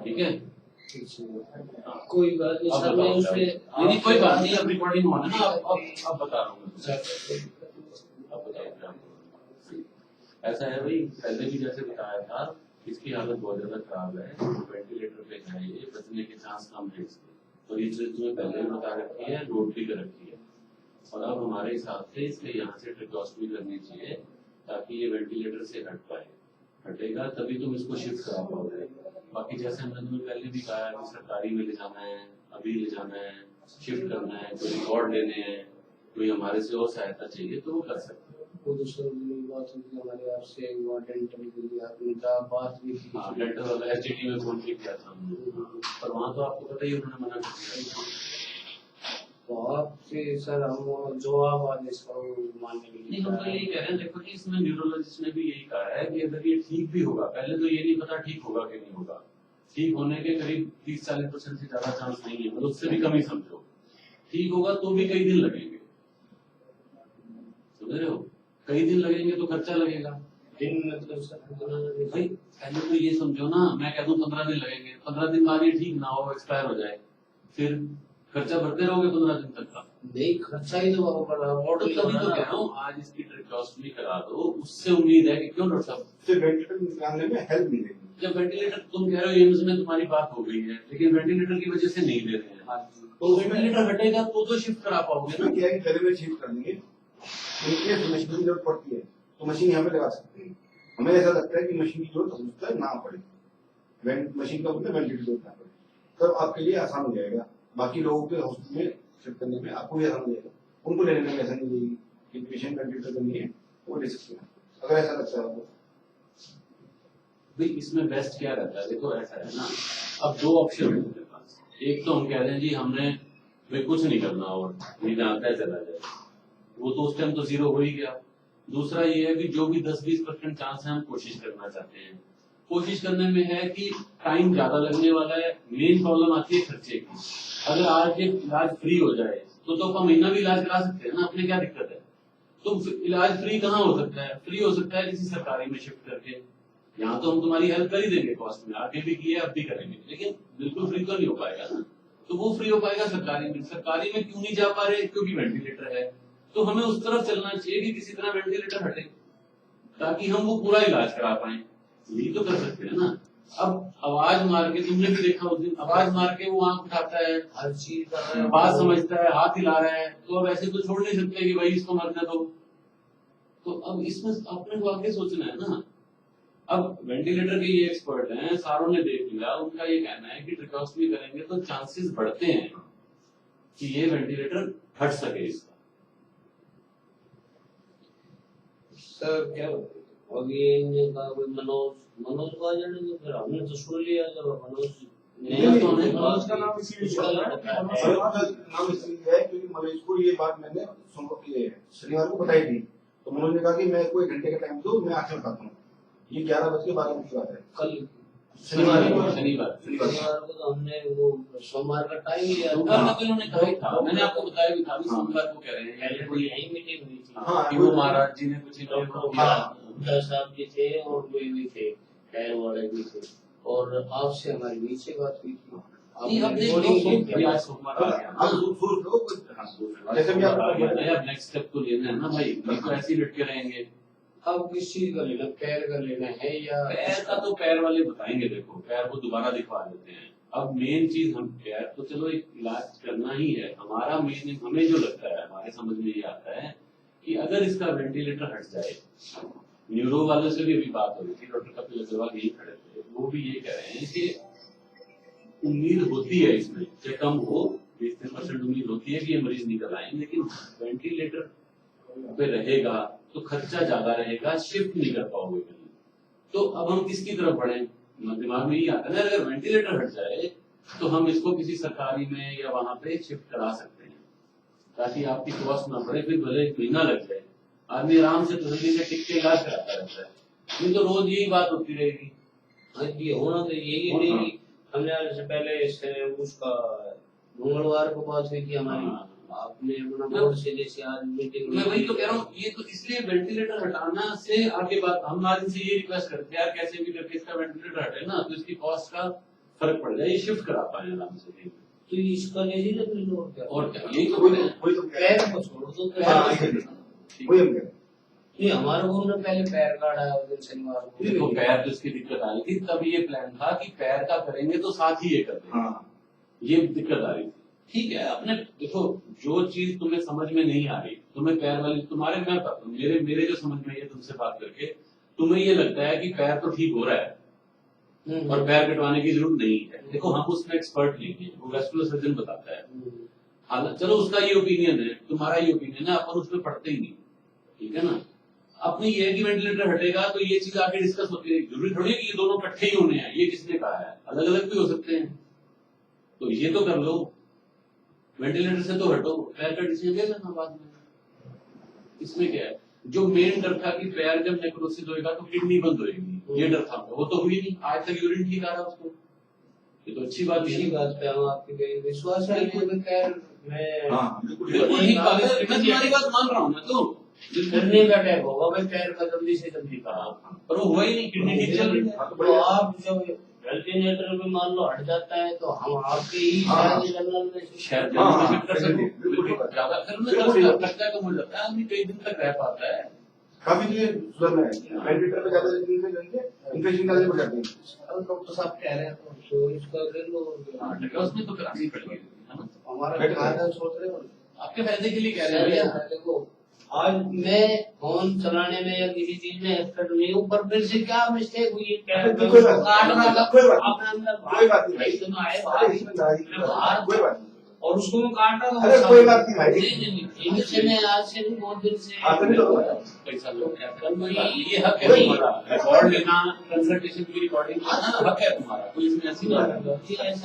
ठीक है, कोई बात नहीं सर, मैं उससे नहीं कोई बात नहीं, अब रिकॉर्डिंग होना ना, अब बता रहा हूँ अब बताओ। ऐसा है भाई, पहले भी जैसे बताया था, इसकी हालत बहुत ज्यादा खराब है, वेंटिलेटर पे है, ये बचने के चांस कम है इसके, तो ये चीज तुम्हें पहले भी बता रखी है, नोट भी कर रखी है। और अब हमारे हिसाब से इसके यहाँ से ट्रेकोस्टमी करनी चाहिए ताकि ये वेंटिलेटर से हट पाए, हटेगा तभी तुम इसको शिफ्ट करा पाओगे। बाकी जैसे हमने तुम्हें पहले भी कहा है कि सरकारी में ले जाना है, अभी ले जाना है, शिफ्ट करना है, कोई रिकॉर्ड लेने हैं, कोई हमारे से और सहायता चाहिए तो वो कर सकते हो। वो दूसरी बात होगी हमारे आपसे, वो डेंटल के लिए आपने कहा बात भी की। हाँ, डेंटल वाला एचडी में फोन किया था हमने, पर वहाँ तो आपको पता ही उन्होंने मना कर दिया। तो आपसे सर हम जो आप आज इसका मानने नहीं, हम तो यही कह रहे हैं, देखो कि इसमें न्यूरोलॉजिस्ट ने भी यही कहा है कि अगर ये ठीक भी होगा, पहले तो ये नहीं पता ठीक होगा कि नहीं होगा, ठीक होने के करीब 30-40% से ज्यादा चांस नहीं है, मतलब उससे भी कम ही समझो। ठीक होगा तो भी कई दिन लगेंगे, समझ रहे हो, कई दिन लगेंगे तो खर्चा लगेगा। दिन मतलब सर भाई पहले तो ये समझो ना, मैं कह दूं 15 दिन लगेंगे, 15 दिन बाद ये ठीक ना हो, एक्सपायर हो जाए, फिर खर्चा भरते रहोगे 15 दिन तक का। नहीं, खर्चा ही तो बहुत बड़ा मॉडल, तभी तो कह रहा हूँ आज इसकी ट्रेकोस्टमी करा दो, उससे उम्मीद है कि क्यों डॉक्टर साहब सिर्फ वेंटिलेटर निकालने में हेल्प मिलेगी। जब वेंटिलेटर तुम कह रहे हो एम्स में तुम्हारी बात हो गई है, लेकिन वेंटिलेटर की वजह से नहीं दे रहे हैं, तो वेंटिलेटर हटेगा तो शिफ्ट करा पाओगे ना। क्या है, पहले में शिफ्ट कर देंगे, इनके मशीन की जरूरत पड़ती है तो मशीन यहाँ पे लगा सकते हैं। हमें ऐसा लगता है कि मशीन की जरूरत हो सकता है ना पड़े, मशीन का मतलब वेंटिलेटर जरूरत ना पड़े, तब आपके लिए आसान हो जाएगा। बाकी लोगों के हॉस्पिटल में शिफ्ट करने में आपको भी आसान हो जाएगा, उनको लेने में ऐसा नहीं लगेगी कि पेशेंट वेंटिलेटर करनी है वो ले सकते हैं, अगर ऐसा लगता है आपको। भाई इसमें बेस्ट क्या रहता है, देखो ऐसा है ना, अब दो ऑप्शन है मेरे पास। एक तो हम कह रहे हैं जी हमने भाई कुछ नहीं करना और नहीं जानता है चला जाए, वो तो उस टाइम तो जीरो हो ही गया। दूसरा ये है कि जो भी 10-20% चांस है हम कोशिश करना चाहते हैं। कोशिश करने में है कि टाइम ज्यादा लगने वाला है, मेन प्रॉब्लम आती है खर्चे की। अगर आज एक इलाज फ्री हो जाए तो अपन महीना भी इलाज करा सकते हैं ना, अपने क्या दिक्कत है। तो इलाज फ्री कहाँ हो सकता है, फ्री हो सकता है किसी सरकारी में शिफ्ट करके। यहाँ तो हम तुम्हारी हेल्प कर ही देंगे कॉस्ट में, आगे भी किए अब भी करेंगे, लेकिन बिल्कुल फ्री तो नहीं हो पाएगा ना। तो वो फ्री हो पाएगा सरकारी में। सरकारी में क्यों नहीं जा पा रहे, क्योंकि वेंटिलेटर है। तो हमें उस तरफ चलना चाहिए कि किसी तरह वेंटिलेटर हटे ताकि हम वो पूरा इलाज करा पाए, यही तो कर सकते हैं ना। अब आवाज मार के, तुमने भी देखा उस दिन, आवाज मार के वो आंख उठाता है, हर चीज कर रहा है, बात समझता है, हाथ हिला रहा है, तो अब ऐसे तो छोड़ नहीं सकते कि भाई इसको मरने दो। तो अब इसमें अपने को आगे सोचना है ना। अब वेंटिलेटर के ये एक्सपर्ट हैं, सारों ने देख लिया, उनका ये कहना है कि ट्रेकोस्टमी करेंगे तो चांसेस बढ़ते हैं कि ये वेंटिलेटर हट सके इसका। सर क्या अभी इनका कोई मनोज को आ जाने दो, फिर हमने तो सुन लिया जब मनोज मनोज का नाम इसलिए है क्योंकि मनोज को ये बात मैंने शनिवार को बताई थी, तो मनोज ने कहा कि मैं कोई घंटे का टाइम दो, मैं आके बताता हूँ। ये 11:12 की बात है, कल शनिवार को तो हमने वो सोमवार का टाइम लिया सोमवार का तो इन्होंने कहा ही था, मैंने आपको बताया भी था, सोमवार को कह रहे हैं पहले कोई यही मीटिंग हुई थी। हाँ, कि वो महाराज जी ने कुछ डॉक्टर साहब जी थे और कोई भी थे, टायर वाले भी थे, और आपसे हमारी नीचे बात हुई थी। नेक्स्ट स्टेप तो लेना है ना भाई, तो ऐसे ही लटके रहेंगे। अब किस चीज का लेना, पैर का लेना है या पैर का तो पैर वाले बताएंगे, देखो पैर को दोबारा दिखवा देते हैं। अब मेन चीज हम पैर तो चलो एक इलाज करना ही है हमारा मेन, हमें जो लगता है, हमारे समझ में ये आता है कि अगर इसका वेंटिलेटर हट जाए, न्यूरो वालों से भी अभी बात हो रही थी, डॉक्टर कपिल अग्रवाल यही खड़े थे, वो भी ये कह रहे हैं कि उम्मीद होती है इसमें, चाहे कम हो 20-30% उम्मीद होती है कि ये मरीज निकल आए, लेकिन वेंटिलेटर पे रहेगा तो खर्चा ज्यादा रहेगा, शिफ्ट नहीं कर पाओगे कहीं। तो अब हम किसकी तरफ बढ़े, दिमाग में ये आता है ना, अगर वेंटिलेटर हट जाए तो हम इसको किसी सरकारी में या वहां पे शिफ्ट करा सकते हैं ताकि आपकी कॉस्ट ना बढ़े, फिर भले एक महीना लग जाए, आदमी आराम से तसल्ली से टिक के इलाज कराता रहता है। नहीं तो रोज यही बात होती रहेगी। ये होना तो यही नहीं। हमने से पहले उसका मंगलवार को बात हुई थी हमारी, आपने अपना बोर्ड से जैसे आज मीटिंग, मैं वही तो कह रहा हूँ, ये तो इसलिए वेंटिलेटर हटाना से आगे बात, हम आज इनसे ये रिक्वेस्ट करते हैं यार कैसे भी करके इसका वेंटिलेटर हटे ना, तो इसकी कॉस्ट का फर्क पड़ जाए, ये शिफ्ट करा पाए आराम से। तो इसका ले लीजिए फिर और क्या, यही तो वही बोले हैं। वही तो कह रहे पैर को छोड़ दो तो हाँ, पैर वही हम कह रहे हैं। नहीं, हमारे गुरु ने पहले पैर काटा है उस दिन शनिवार को। देखो पैर तो इसकी दिक्कत आ रही थी, तब ये प्लान था कि पैर का करेंगे तो साथ ही ये कर देंगे, हाँ ये दिक्कत आ रही थी। ठीक है, अपने देखो जो चीज तुम्हें समझ में नहीं आ रही, तुम्हें पैर वाली तुम्हारे मैं मेरे जो समझ में है तुमसे बात करके, तुम्हें ये लगता है कि पैर तो ठीक हो रहा है और पैर कटवाने की जरूरत नहीं है। देखो हम उसमें एक्सपर्ट नहीं है, वो वेस्कुलर सर्जन बताता है। हालांकि चलो उसका ये ओपिनियन है, तुम्हारा ये ओपिनियन है, अपन उसमें पढ़ते ही नहीं, ठीक है ना। अपनी ये है कि वेंटिलेटर हटेगा तो ये चीज आके डिस्कस होती है, जरूरी थोड़ी है कि ये दोनों इकट्ठे ही होने हैं, ये किसने कहा है, अलग अलग भी हो सकते हैं। तो ये तो कर लो, वेंटिलेटर से तो हटो, पैर का डिसीजन ले लेना बाद में, इसमें क्या है। जो मेन डर था कि पैर जब नेक्रोसिस होएगा तो किडनी बंद होएगी, ये डर था, वो तो हुई नहीं, आज तक यूरिन ठीक आ रहा है उसको, ये तो अच्छी बात इसी है। बात पे हम आपके विश्वास है कि मैं पैर में हाँ बिल्कुल बिल्कुल ठीक बात है, मैं तुम्हारी बात मान रहा हूँ, मैं तो किडनी का अटैक होगा भाई, पैर का जल्दी से जल्दी करा। पर वो हुआ ही नहीं, किडनी ठीक चल रही है। तो आप जब वेंटिलेटर में मान लो हट जाता है तो हम आपके ही हाँ। शायद जनरल में शायद हाँ, जल्दी हाँ, शिफ्ट कर सको, बिल्कुल, बिल्कुल। ज्यादा कर बिल्कुल, लगता है तो मुझे लगता है आदमी कई दिन तक रह पाता है। काफी चीजें सुधरना है, वेंटिलेटर पे ज्यादा दिन से जाएंगे इन्फेक्शन ज्यादा बढ़ जाते हैं। अब डॉक्टर साहब कह रहे हैं तो इसका ले लो। हाँ, टका उसमें तो करानी पड़ेगी, है ना। हमारा फायदा सोच रहे हो आपके फायदे के लिए कह रहे हैं भैया। देखो आज मैं फोन चलाने में या किसी चीज में एक्सपर्ट नहीं हूँ, पर फिर से क्या मिस्टेक हुई है, क्या कोई बात नहीं, काटना था कोई बात नहीं, अपने अंदर कोई बात नहीं भाई, तुम आए बाहर अरे इसमें नाराजगी की बात नहीं, कोई बात नहीं। और उसको मैं काट रहा हूँ। अरे कोई बात नहीं भाई। नहीं, इनसे मैं आज से नहीं, बहुत दिन से आपने भी तो बोला। पैसा लो, ये हक है तुम्हारा, रिकॉर्ड लेना, कंसल्टेशन की रिकॉर्डिंग, हक है तुम्हारा, कोई इसमें ऐसी बात नहीं। ऐसा